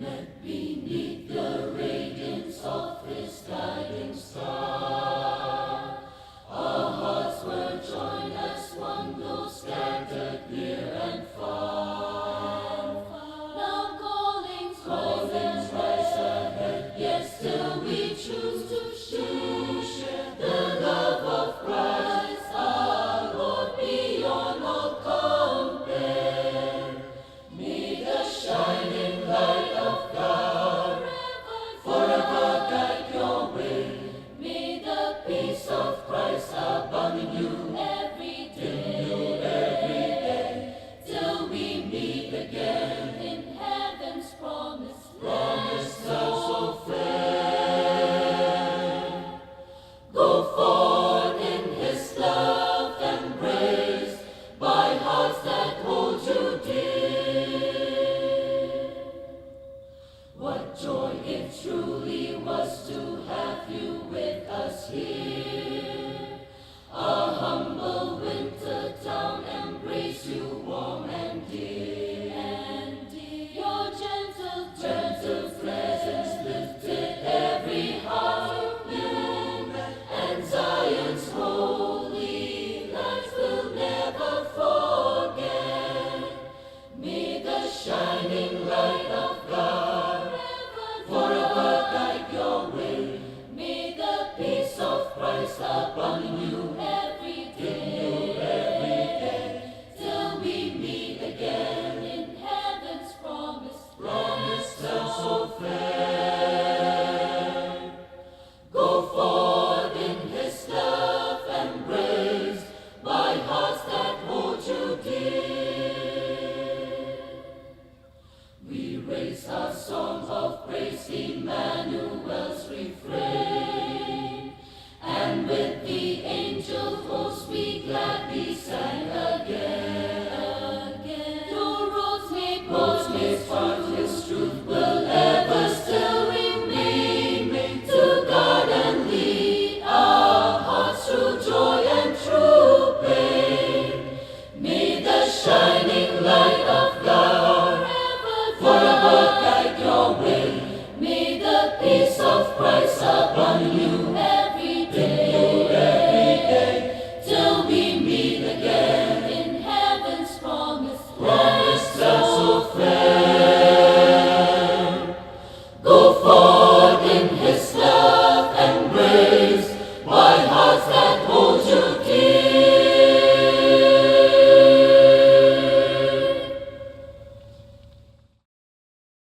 met beneath the radiance of His guiding star. Our hearts were joined as one, though scattered near and far. Now callings rise ahead, yet still we choose to share the love of Christ, our Lord, beyond all compare. May the shining light of God forever guide your way. May the peace of Christ abound in you every day, till we meet again in heaven's promised land so fair. Go forth in His love and grace, by hearts that hold you dear. What joy it truly was to have you with us here. Our humble winter town embrace you warm and dear. Your gentle presence lifted every heart you, and Zion's holy lights will never forget. May the shining light of God forever guide your way. May the peace of Christ abound in you every day, till we meet again in heaven's promised land so fair. Go forth in His love and grace, by hearts that hold you dear. We raise our song of praise, Emmanuel's refrain, and with the angel host we gladly